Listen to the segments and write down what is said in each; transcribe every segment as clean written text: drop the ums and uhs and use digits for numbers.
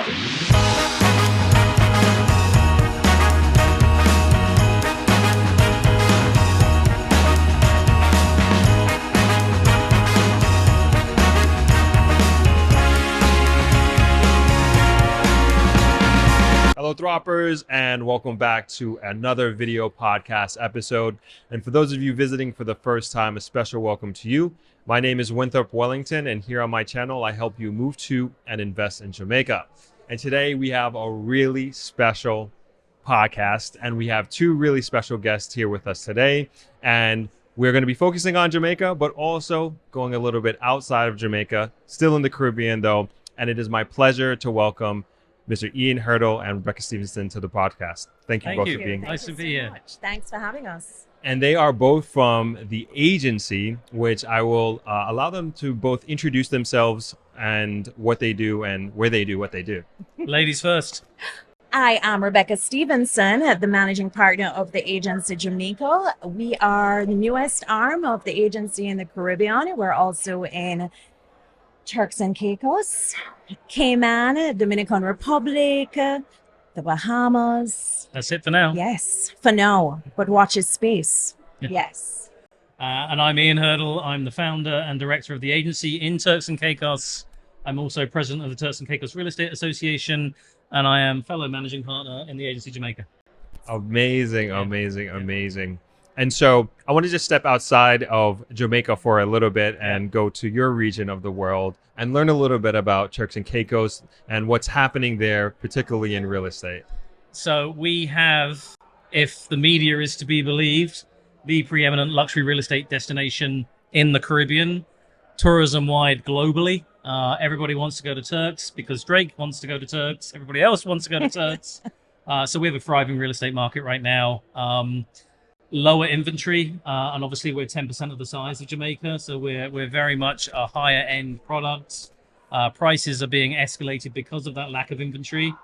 Hello Throppers, and welcome back to another video podcast episode. And for those of you visiting for the first time, a special welcome to you. My name is Winthrop Wellington, and here on my channel, I help you move to and invest in Jamaica. And today we have a really special podcast, and we have two really special guests here with us today. And we're going to be focusing on Jamaica, but also going a little bit outside of Jamaica, still in the Caribbean though. And it is my pleasure to welcome Mr. Ian Hurdle and Rebecca Stevenson to the podcast. Thank you both for being here. Nice to be here. Thanks for having us. And they are both from the agency, which I will allow them to both introduce themselves and what they do and where they do what they do. Ladies first. I am Rebecca Stevenson, the managing partner of the agency Jamaica. We are the newest arm of the agency in the Caribbean. We're also in Turks and Caicos, Cayman, Dominican Republic, the Bahamas. That's it for now. Yes, for now, but watch his space. Yeah. Yes. And I'm Ian Hurdle. I'm the founder and director of the agency in Turks and Caicos. I'm also president of the Turks and Caicos Real Estate Association, and I am fellow managing partner in the agency Jamaica. Amazing, amazing, amazing. And so I want to just step outside of Jamaica for a little bit and go to your region of the world and learn a little bit about Turks and Caicos and what's happening there, particularly in real estate. So we have, if the media is to be believed, the preeminent luxury real estate destination in the Caribbean, tourism-wide globally. Everybody wants to go to Turks because Drake wants to go to Turks. Everybody else wants to go to Turks. So we have a thriving real estate market right now. Lower inventory, and obviously we're 10% of the size of Jamaica, so we're very much a higher end product. Prices are being escalated because of that lack of inventory.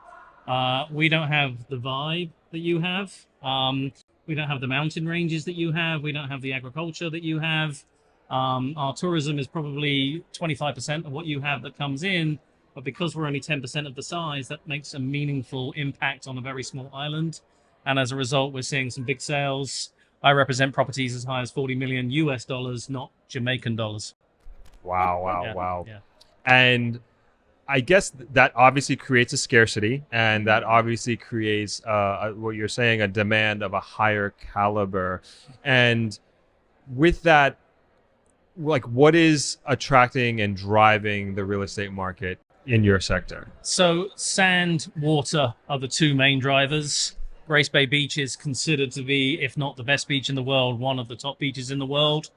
We don't have the vibe that you have. We don't have the mountain ranges that you have. We don't have the agriculture that you have. Our tourism is probably 25% of what you have that comes in, but because we're only 10% of the size, that makes a meaningful impact on a very small island. And as a result, we're seeing some big sales. I represent properties as high as 40 million US dollars, not Jamaican dollars. Wow, wow, Yeah, wow. yeah. And I guess that obviously creates a scarcity, and that obviously creates what you're saying, a demand of a higher caliber. And with that, like, what is attracting and driving the real estate market in your sector? So sand, water are the two main drivers. Grace Bay Beach is considered to be, if not the best beach in the world, one of the top beaches in the world.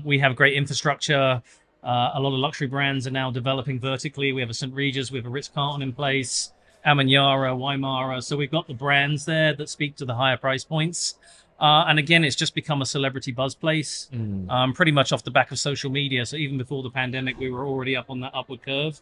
We have great infrastructure. A lot of luxury brands are now developing vertically. We have a St. Regis, we have a Ritz-Carlton in place, Amanyara, Waimara. So we've got the brands there that speak to the higher price points. And again, it's just become a celebrity buzz place, pretty much off the back of social media. So even before the pandemic, we were already up on that upward curve.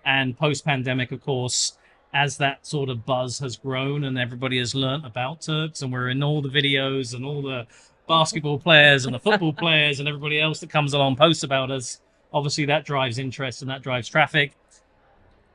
And post-pandemic, of course, as that sort of buzz has grown and everybody has learnt about Turks, and we're in all the videos and all the basketball players and the football players and everybody else that comes along posts about us, obviously that drives interest and that drives traffic.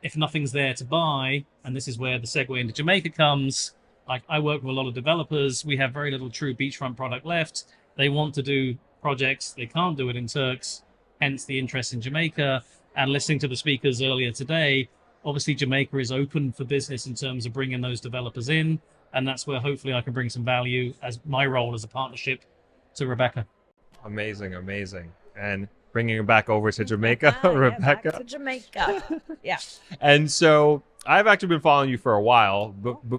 If nothing's there to buy, and this is where the segue into Jamaica comes, like I work with a lot of developers, we have very little true beachfront product left. They want to do projects, they can't do it in Turks, hence the interest in Jamaica. And listening to the speakers earlier today, obviously, Jamaica is open for business in terms of bringing those developers in, and that's where hopefully I can bring some value as my role as a partnership to Rebecca. Amazing, amazing. And bringing it back over to Jamaica, Rebecca. Yeah, back to Jamaica. Yeah. And so I've actually been following you for a while,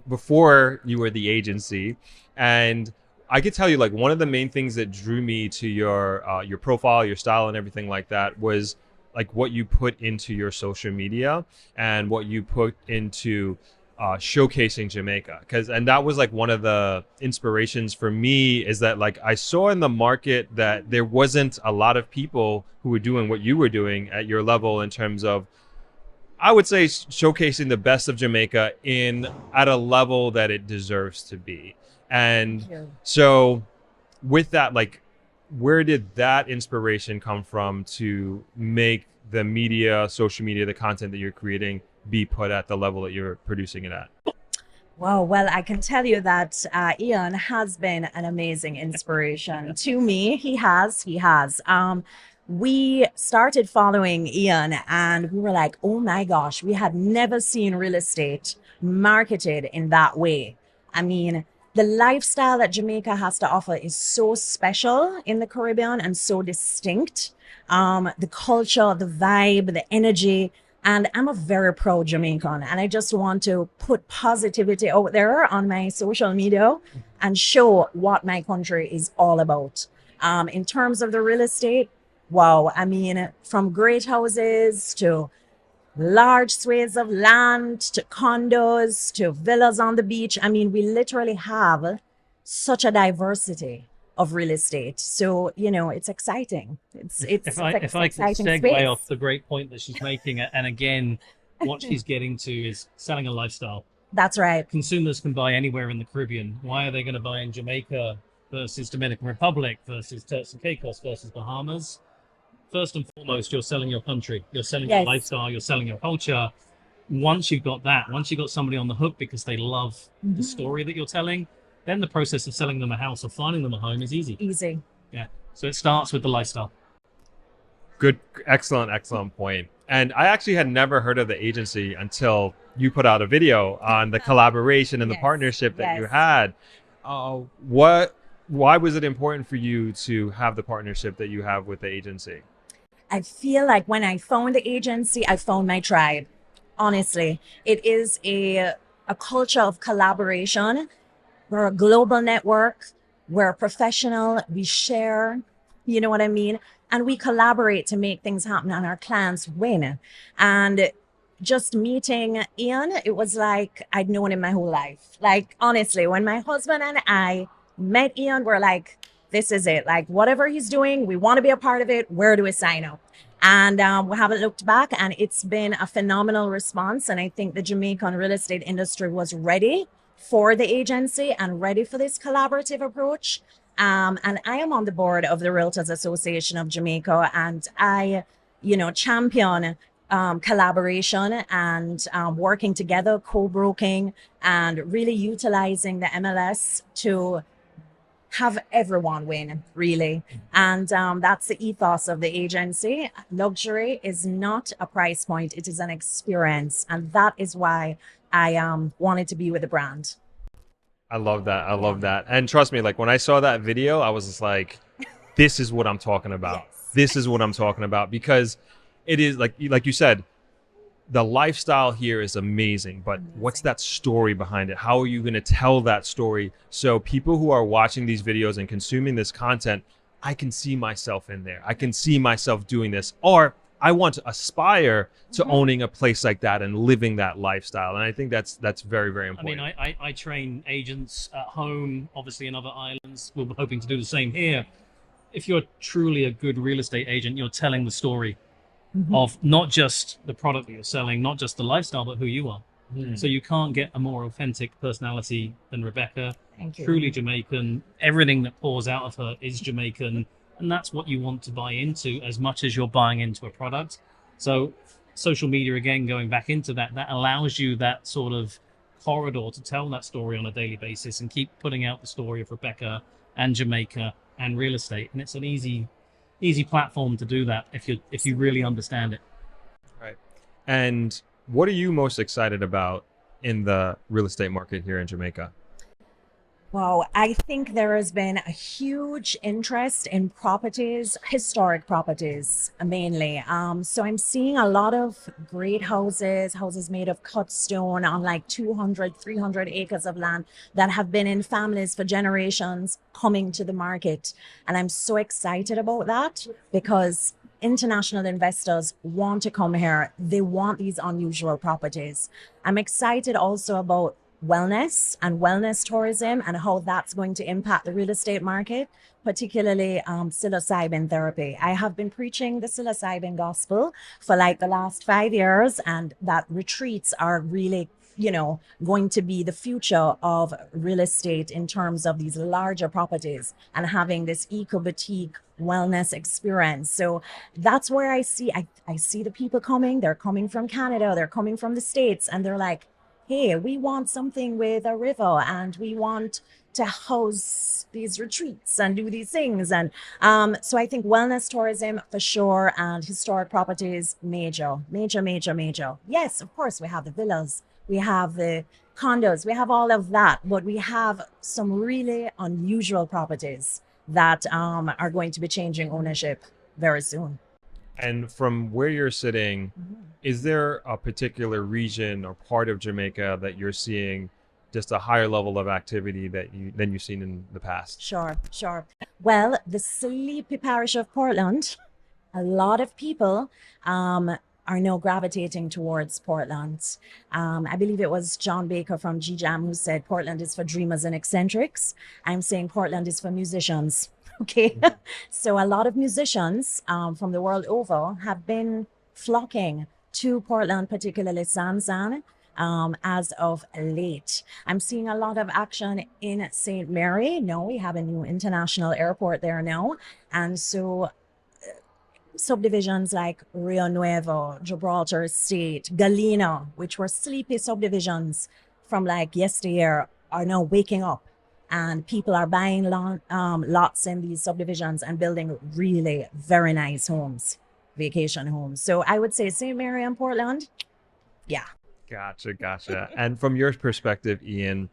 before you were the agency, and I could tell you, like, one of the main things that drew me to your profile, your style, and everything like that was like what you put into your social media and what you put into showcasing Jamaica. And that was like one of the inspirations for me, is that like I saw in the market that there wasn't a lot of people who were doing what you were doing at your level in terms of, I would say, showcasing the best of Jamaica at a level that it deserves to be. And so with that, like, where did that inspiration come from to make the media, social media, the content that you're creating be put at the level that you're producing it at? Wow, well, I can tell you that Ian has been an amazing inspiration to me. We started following Ian and we were like, oh my gosh, we had never seen real estate marketed in that way. I mean, the lifestyle that Jamaica has to offer is so special in the Caribbean and so distinct. The culture, the vibe, the energy. And I'm a very proud Jamaican, and I just want to put positivity out there on my social media and show what my country is all about. In terms of the real estate, wow, I mean, from great houses to large swathes of land to condos to villas on the beach. I mean, we literally have such a diversity of real estate. So, it's exciting. If I could exciting segue space. off the great point that she's making, and again, what she's getting to is selling a lifestyle. That's right. Consumers can buy anywhere in the Caribbean. Why are they going to buy in Jamaica versus Dominican Republic versus Turks and Caicos versus Bahamas? First and foremost, you're selling your country, you're selling your Yes. lifestyle, you're selling your culture. Once you've got that, once you've got somebody on the hook because they love the story that you're telling, then the process of selling them a house or finding them a home is easy. Easy. Yeah. So it starts with the lifestyle. Good, excellent point. And I actually had never heard of the agency until you put out a video on the collaboration and the Yes, partnership that you yes. had. Why was it important for you to have the partnership that you have with the agency? I feel like when I found the agency, I found my tribe. Honestly, it is a culture of collaboration. We're a global network. We're professional. We share, you know what I mean? And we collaborate to make things happen and our clients win. And just meeting Ian, it was like I'd known him my whole life. Like, honestly, when my husband and I met Ian, we're like, this is it. Like, whatever he's doing, we want to be a part of it. Where do we sign up? And we haven't looked back, and it's been a phenomenal response. And I think the Jamaican real estate industry was ready for the agency and ready for this collaborative approach. And I am on the board of the Realtors Association of Jamaica, and I, champion collaboration and working together, co-broking, and really utilizing the MLS to have everyone win, really. And that's the ethos of the agency. Luxury is not a price point, it is an experience. And that is why I wanted to be with the brand. I love that. I love that. And trust me, like when I saw that video, I was just like, this is what I'm talking about. Yes. This is what I'm talking about, because it is like you said, the lifestyle here is amazing, but what's that story behind it? How are you going to tell that story so people who are watching these videos and consuming this content, I can see myself in there. I can see myself doing this, or I want to aspire to owning a place like that and living that lifestyle. And I think that's very, very I mean, important. I train agents at home, obviously in other islands. We're hoping to do the same here. If you're truly a good real estate agent, you're telling the story of not just the product that you're selling, not just the lifestyle, but who you are. So you can't get a more authentic personality than Rebecca. Thank you. Truly Jamaican. Everything that pours out of her is Jamaican. And that's what you want to buy into as much as you're buying into a product. So social media, again, going back into that allows you that sort of corridor to tell that story on a daily basis and keep putting out the story of Rebecca and Jamaica and real estate. And it's an easy platform to do that if you really understand it. Right. And what are you most excited about in the real estate market here in Jamaica? Wow, I think there has been a huge interest in properties, historic properties mainly. So I'm seeing a lot of great houses made of cut stone on like 200, 300 acres of land that have been in families for generations coming to the market. And I'm so excited about that because international investors want to come here. They want these unusual properties. I'm excited also about wellness and wellness tourism and how that's going to impact the real estate market, particularly psilocybin therapy. I have been preaching the psilocybin gospel for like the last 5 years, and that retreats are really going to be the future of real estate in terms of these larger properties and having this eco boutique wellness experience. So that's where I see the people coming. They're coming from Canada, they're coming from the States, and they're like, hey, we want something with a river and we want to house these retreats and do these things. And so I think wellness tourism for sure, and historic properties, major, major, major, major. Yes, of course, we have the villas, we have the condos, we have all of that, but we have some really unusual properties that are going to be changing ownership very soon. And from where you're sitting, Mhm. is there a particular region or part of Jamaica that you're seeing just a higher level of activity than you've seen in the past? Sure, sure. Well, the sleepy parish of Portland, a lot of people are now gravitating towards Portland. I believe it was John Baker from GJAM who said Portland is for dreamers and eccentrics. I'm saying Portland is for musicians. Okay. So a lot of musicians from the world over have been flocking to Portland, particularly San San, as of late. I'm seeing a lot of action in St. Mary. No, we have a new international airport there now. And so subdivisions like Rio Nuevo, Gibraltar Estate, Galena, which were sleepy subdivisions from like yesteryear, are now waking up. And people are buying lots in these subdivisions and building really very nice homes, vacation homes. So I would say St. Mary and Portland, yeah. Gotcha, gotcha. And from your perspective, Ian,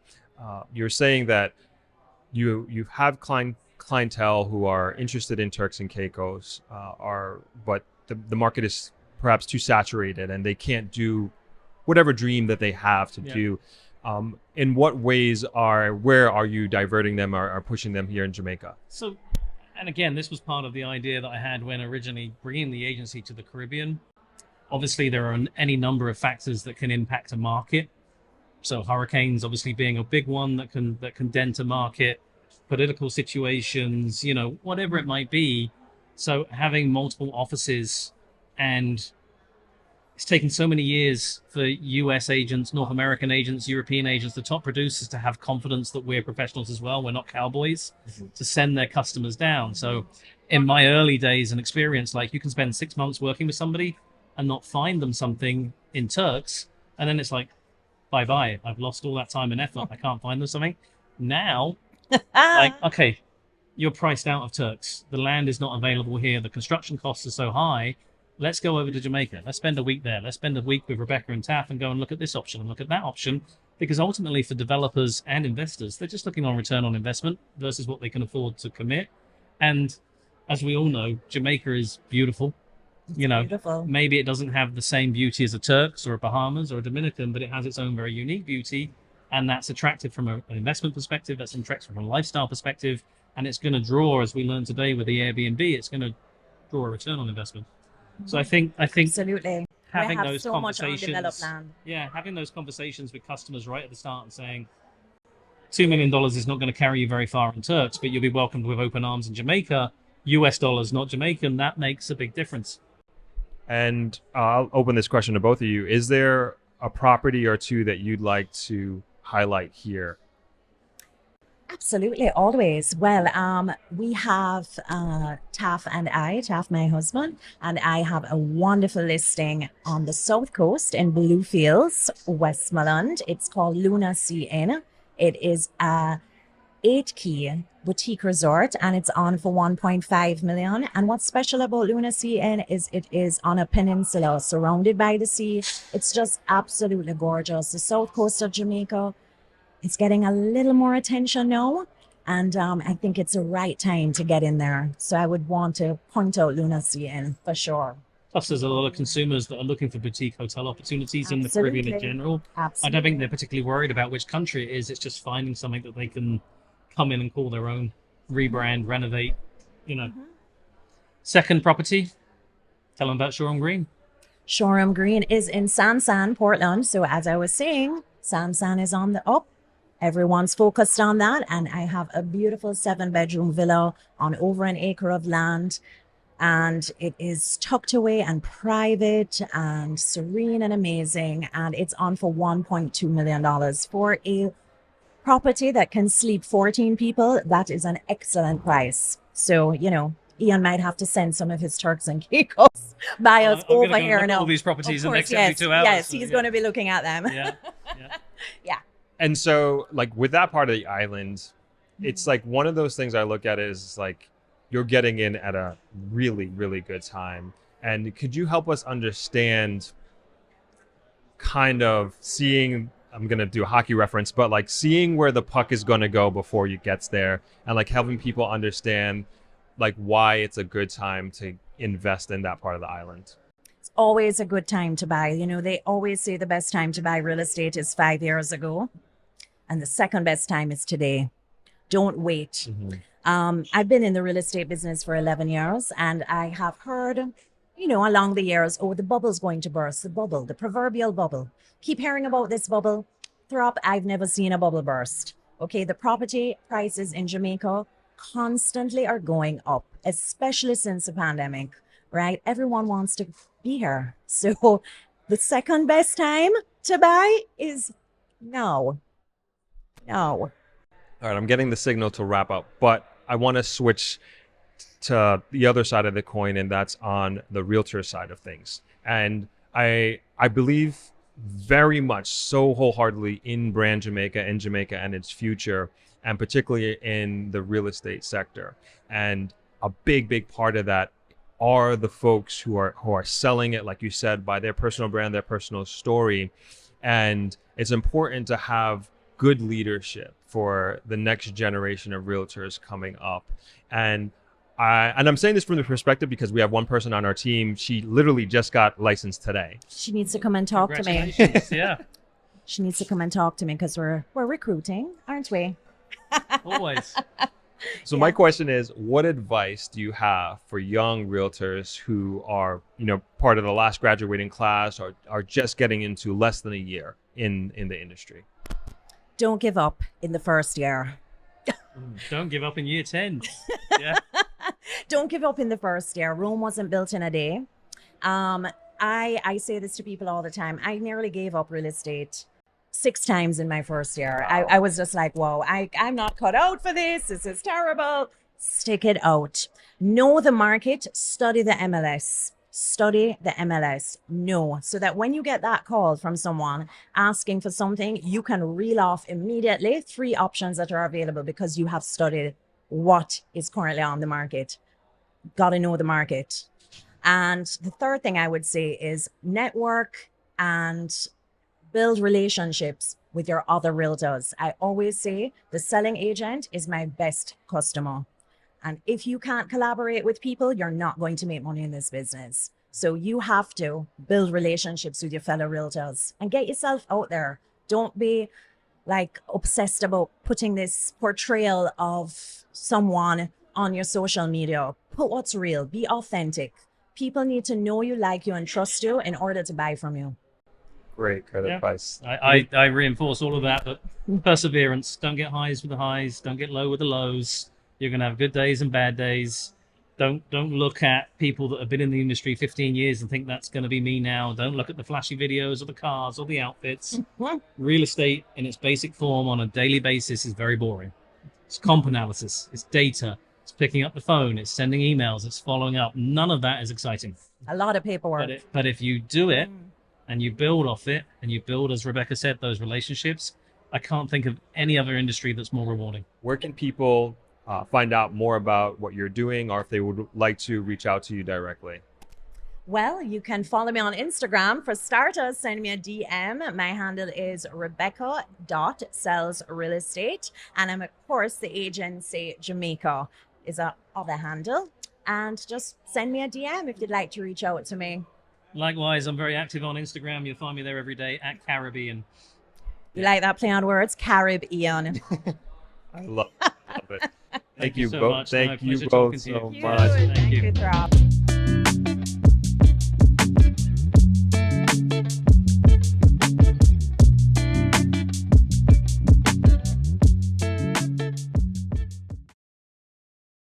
you're saying that you have clientele who are interested in Turks and Caicos, but the market is perhaps too saturated and they can't do whatever dream that they have to Yeah. do. In what ways where are you diverting them or pushing them here in Jamaica? So, and again, this was part of the idea that I had when originally bringing the agency to the Caribbean. Obviously, there are any number of factors that can impact a market. So hurricanes obviously being a big one that can dent a market, political situations, whatever it might be. So having multiple offices, and it's taken so many years for US agents, North American agents, European agents, the top producers to have confidence that we're professionals as well. We're not cowboys, to send their customers down. So in my early days and experience, like you can spend 6 months working with somebody and not find them something in Turks. And then it's like, bye-bye. I've lost all that time and effort. I can't find them something. Now, like, okay, you're priced out of Turks. The land is not available here. The construction costs are so high. Let's go over to Jamaica. Let's spend a week there. Let's spend a week with Rebecca and Taff and go and look at this option and look at that option. Because ultimately for developers and investors, they're just looking on return on investment versus what they can afford to commit. And as we all know, Jamaica is beautiful. Beautiful. Maybe it doesn't have the same beauty as a Turks or a Bahamas or a Dominican, but it has its own very unique beauty. And that's attractive from an investment perspective. That's attractive from a lifestyle perspective. And it's going to draw, as we learned today with the Airbnb, it's going to draw a return on investment. So I think Absolutely. having we have those so much conversations, undeveloped land. having those conversations with customers right at the start and saying, $2 million is not going to carry you very far in Turks, but you'll be welcomed with open arms in Jamaica. US dollars, not Jamaican. That makes a big difference. And I'll open this question to both of you. Is there a property or two that you'd like to highlight here? Absolutely, always. Well, we have Taff, my husband, and I have a wonderful listing on the south coast in Bluefields, Westmoreland. It's called Luna Sea Inn. It is a 8-key boutique resort and it's on for 1.5 million. And what's special about Luna Sea Inn is it is on a peninsula surrounded by the sea. It's just absolutely gorgeous. The south coast of Jamaica, it's getting a little more attention now. And I think it's the right time to get in there. So I would want to point out Luna Sea Inn for sure. Plus, there's a lot of consumers that are looking for boutique hotel opportunities in the Caribbean in general. Absolutely. I don't think they're particularly worried about which country it is. It's just finding something that they can come in and call their own, rebrand, renovate, Second property, tell them about Shoreham Green. Shoreham Green is in San San, Portland. So as I was saying, San San is on the up. Everyone's focused on that. And I have a beautiful 7-bedroom villa on over an acre of land. And it is tucked away and private and serene and amazing. And it's on for $1.2 million for a property that can sleep 14 people. That is an excellent price. So, Ian might have to send some of his Turks and Caicos buyers I'm over gonna go here look at now. all these properties in the next Yes, 72 hours. yes, so, he's yeah. going to be looking at them. Yeah, yeah. Yeah. And so, like, with that part of the island, it's like one of those things I look at is like you're getting in at a really, really good time. And could you help us understand kind of seeing, I'm going to do a hockey reference, but like seeing where the puck is going to go before it gets there, and like helping people understand like why it's a good time to invest in that part of the island? It's always a good time to buy. They always say the best time to buy real estate is 5 years ago, and the second best time is today. Don't wait. I've been in the real estate business for 11 years, and I have heard, along the years, oh, the bubble's going to burst, the bubble, the proverbial bubble. Keep hearing about this bubble. Throp, I've never seen a bubble burst. Okay, the property prices in Jamaica constantly are going up, especially since the pandemic, right? Everyone wants to be here. So the second best time to buy is now. No. All right, I'm getting the signal to wrap up, but I want to switch to the other side of the coin, and that's on the realtor side of things. And I believe very much so wholeheartedly in brand Jamaica and its future, and particularly in the real estate sector. And a big part of that are the folks who are selling it, like you said, by their personal brand, their personal story. And it's important to have good leadership for the next generation of realtors coming up. And I'm saying this from the perspective because we have one person on our team. She literally just got licensed today. She needs to come and talk to me. Congratulations, yeah. She needs to come and talk to me because we're recruiting, aren't we? Always. So my question is, what advice do you have for young realtors who are, part of the last graduating class or are just getting into less than a year in the industry? Don't give up in the first year. Don't give up in year 10. Yeah. Don't give up in the first year. Rome wasn't built in a day. I say this to people all the time. I nearly gave up real estate 6 times in my first year. Wow. I was just like, whoa, I'm not cut out for this. This is terrible. Stick it out. Know the market. Study the MLS. Study the MLS. Know, so that when you get that call from someone asking for something, you can reel off immediately 3 options that are available because you have studied what is currently on the market. Got to know the market. And the third thing I would say is network and build relationships with your other realtors. I always say the selling agent is my best customer. And if you can't collaborate with people, you're not going to make money in this business. So you have to build relationships with your fellow realtors and get yourself out there. Don't be like obsessed about putting this portrayal of someone on your social media. Put what's real. Be authentic. People need to know you, like you, and trust you in order to buy from you. Great advice. I reinforce all of that, but perseverance. Don't get highs with the highs. Don't get low with the lows. You're going to have good days and bad days. Don't look at people that have been in the industry 15 years and think that's going to be me now. Don't look at the flashy videos or the cars or the outfits. Real estate in its basic form on a daily basis is very boring. It's comp analysis. It's data. It's picking up the phone. It's sending emails. It's following up. None of that is exciting. A lot of paperwork. But if you do it and you build off it and you build, as Rebecca said, those relationships, I can't think of any other industry that's more rewarding. Where can people find out more about what you're doing, or if they would like to reach out to you directly? Well, you can follow me on Instagram. For starters, send me a DM. My handle is rebecca.sellsrealestate. And I'm, of course, the agency Jamaica is our other handle. And just send me a DM if you'd like to reach out to me. Likewise, I'm very active on Instagram. You'll find me there every day at Caribbean. You like that play on words? Caribbean. Love it. Thank you so both. much. Thank No, you pleasure both talking to you. so much. Thank you. Thank you, Throb.